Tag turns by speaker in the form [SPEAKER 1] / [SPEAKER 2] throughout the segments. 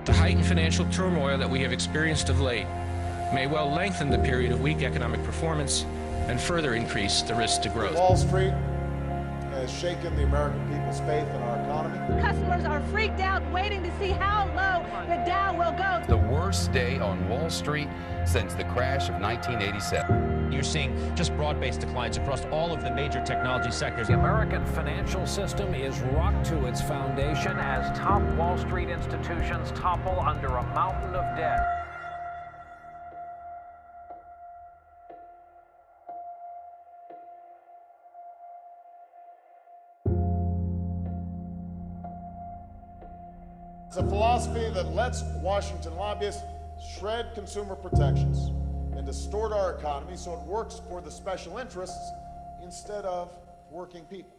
[SPEAKER 1] The heightened financial turmoil that we have experienced of late may well lengthen the period of weak economic performance and further increase the risk to growth.
[SPEAKER 2] Wall Street has shaken the American people's faith in our economy.
[SPEAKER 3] Customers are freaked out, waiting to see how low the Dow will go.
[SPEAKER 4] The worst day on Wall Street since the crash of 1987.
[SPEAKER 5] You're seeing just broad-based declines across all of the major technology sectors.
[SPEAKER 6] The American financial system is rocked to its foundation as top Wall Street institutions topple under a mountain of debt.
[SPEAKER 2] It's a philosophy that lets Washington lobbyists shred consumer protections and distort our economy so it works for the special interests instead of working people.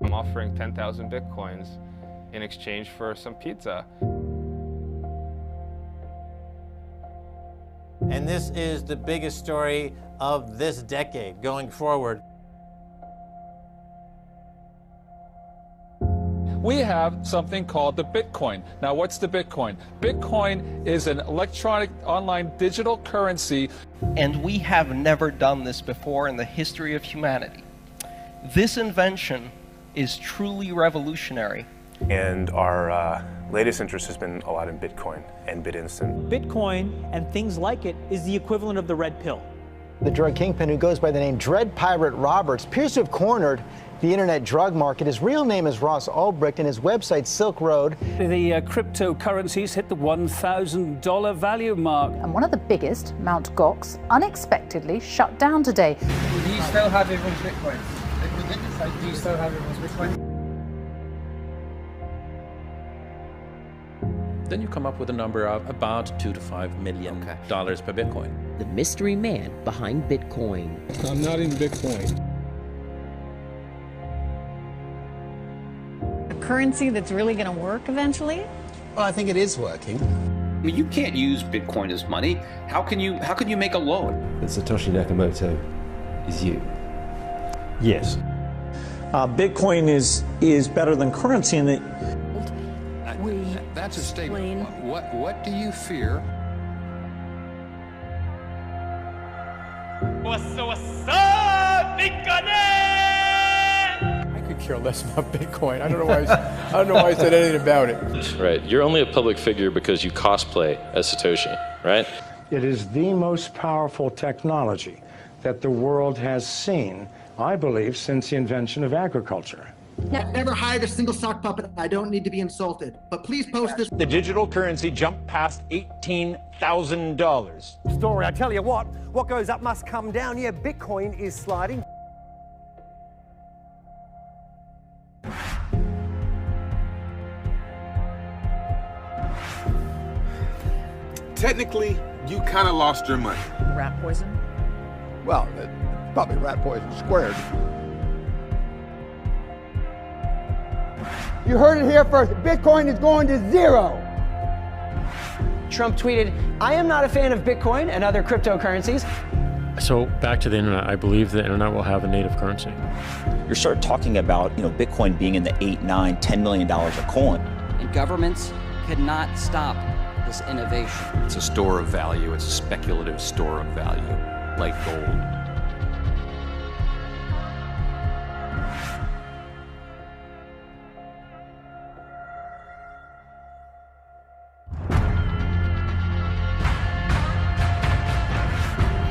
[SPEAKER 7] I'm offering 10,000 Bitcoins in exchange for some pizza.
[SPEAKER 8] And this is the biggest story of this decade going forward.
[SPEAKER 9] We have something called the Bitcoin. Now, what's the Bitcoin? Bitcoin is an electronic online digital currency.
[SPEAKER 10] And we have never done this before in the history of humanity. This invention is truly revolutionary.
[SPEAKER 11] And our latest interest has been a lot in Bitcoin and BitInstant.
[SPEAKER 12] Bitcoin and things like it is the equivalent of the red pill.
[SPEAKER 13] The drug kingpin, who goes by the name Dread Pirate Roberts, appears to have cornered the internet drug market. His real name is Ross Ulbricht, and his website, Silk Road.
[SPEAKER 12] The cryptocurrencies hit the $1,000 value mark.
[SPEAKER 14] And one of the biggest, Mt. Gox, unexpectedly shut down today.
[SPEAKER 15] Do you still have everyone's Bitcoin? Do you still have everyone's Bitcoin?
[SPEAKER 16] Then you come up with a number of about $2 to $5 million per Bitcoin.
[SPEAKER 17] The mystery man behind Bitcoin.
[SPEAKER 18] I'm not in Bitcoin.
[SPEAKER 19] A currency that's really going to work eventually?
[SPEAKER 20] Well, I think it is working.
[SPEAKER 3] I mean, you can't use Bitcoin as money. How can you make a loan?
[SPEAKER 7] That Satoshi Nakamoto is you.
[SPEAKER 12] Yes. Bitcoin is better than currency in that.
[SPEAKER 4] That's a statement. What do you fear?
[SPEAKER 5] What's up,
[SPEAKER 18] I could care less about Bitcoin. I don't know why I said anything about it.
[SPEAKER 10] Right. You're only a public figure because you cosplay as Satoshi, right?
[SPEAKER 2] It is the most powerful technology that the world has seen, I believe, since the invention of agriculture.
[SPEAKER 20] Never hired a single sock puppet. I don't need to be insulted. But please post this.
[SPEAKER 12] The digital currency jumped past $18,000.
[SPEAKER 16] Story, I tell you what goes up must come down. Yeah, Bitcoin is sliding.
[SPEAKER 6] Technically, you kind of lost your money.
[SPEAKER 19] Rat poison?
[SPEAKER 4] Well, probably rat poison squared.
[SPEAKER 14] You heard it here first. Bitcoin is going to zero.
[SPEAKER 19] Trump tweeted, "I am not a fan of Bitcoin and other cryptocurrencies."
[SPEAKER 9] So back to the internet, I believe the internet will have a native currency.
[SPEAKER 18] You're sort of talking about, Bitcoin being in the $8, $9, $10 million a coin.
[SPEAKER 13] And governments cannot stop this innovation.
[SPEAKER 3] It's a store of value. It's a speculative store of value, like gold.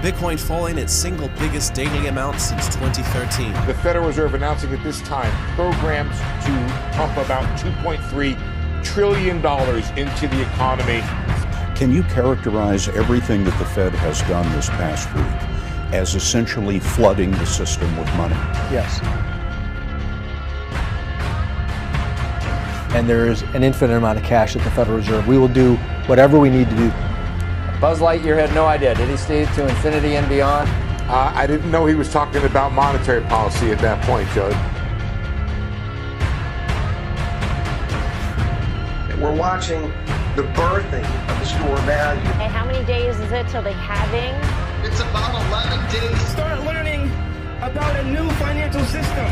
[SPEAKER 1] Bitcoin falling its single biggest daily amount since 2013.
[SPEAKER 6] The Federal Reserve announcing at this time programs to pump about $2.3 trillion into the economy.
[SPEAKER 15] Can you characterize everything that the Fed has done this past week as essentially flooding the system with money?
[SPEAKER 13] Yes.
[SPEAKER 11] And there is an infinite amount of cash at the Federal Reserve. We will do whatever we need to do.
[SPEAKER 3] Buzz Lightyear had no idea, did he, Steve? To infinity and beyond?
[SPEAKER 6] I didn't know he was talking about monetary policy at that point, Joe.
[SPEAKER 21] We're watching the birthing of the store of value.
[SPEAKER 22] Hey, how many days is it till the halving?
[SPEAKER 21] It's about 11 days.
[SPEAKER 23] Start learning about a new financial system.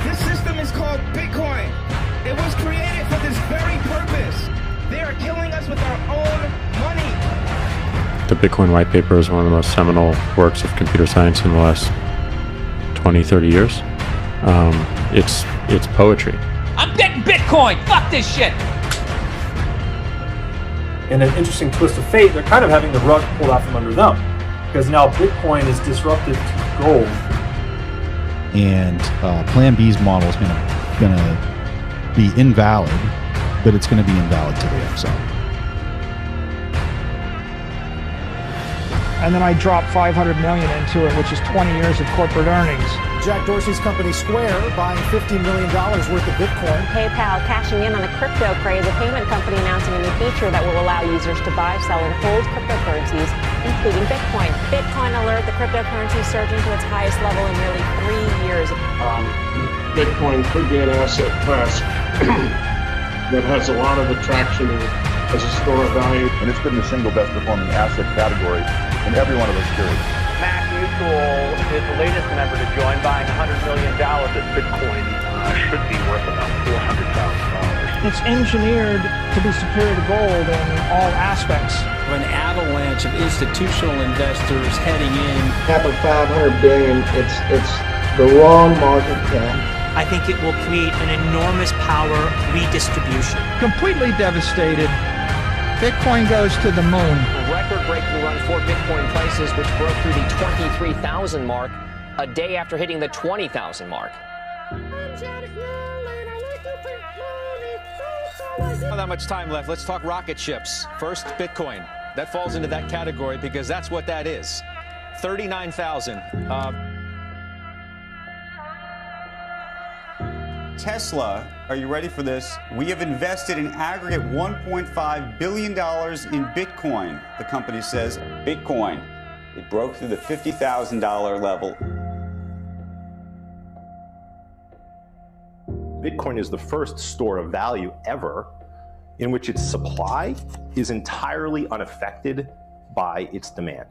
[SPEAKER 23] This system is called Bitcoin. It was created for this very purpose. They are killing us with our own money.
[SPEAKER 24] The Bitcoin white paper is one of the most seminal works of computer science in the last 20, 30 years. It's poetry.
[SPEAKER 25] I'm betting Bitcoin! Fuck this shit!
[SPEAKER 26] In an interesting twist of fate, they're kind of having the rug pulled out from under them, because now Bitcoin is disruptive to gold.
[SPEAKER 27] And Plan B's model is gonna be invalid, but it's gonna be invalid to the upside.
[SPEAKER 28] And then I dropped $500 million into it, which is 20 years of corporate earnings.
[SPEAKER 13] Jack Dorsey's company Square buying $50 million worth of Bitcoin.
[SPEAKER 22] PayPal cashing in on a crypto craze, a payment company announcing a new feature that will allow users to buy, sell, and hold cryptocurrencies, including Bitcoin. Bitcoin alert, the cryptocurrency surging to its highest level in nearly 3 years.
[SPEAKER 29] Bitcoin could be an asset class that has a lot of attraction as a store of value.
[SPEAKER 15] And it's been the single best performing asset category in every one of those periods.
[SPEAKER 30] Mass Mutual is the latest member to join, buying $100 million. That Bitcoin should be worth about $400,000.
[SPEAKER 28] It's engineered to be superior to gold in all aspects.
[SPEAKER 16] An avalanche of institutional investors heading in.
[SPEAKER 21] Cap of $500 billion. It's the wrong market cap.
[SPEAKER 31] I think it will create an enormous power redistribution.
[SPEAKER 28] Completely devastated. Bitcoin goes to the moon.
[SPEAKER 5] Record-breaking run for Bitcoin prices, which broke through the 23,000 mark a day after hitting the 20,000 mark. Not that much time left. Let's talk rocket ships. First, Bitcoin. That falls into that category because that's what that is. 39,000.
[SPEAKER 32] Tesla, are you ready for this? We have invested an aggregate $1.5 billion in Bitcoin, the company says.
[SPEAKER 3] Bitcoin, it broke through the $50,000 level.
[SPEAKER 33] Bitcoin is the first store of value ever in which its supply is entirely unaffected by its demand.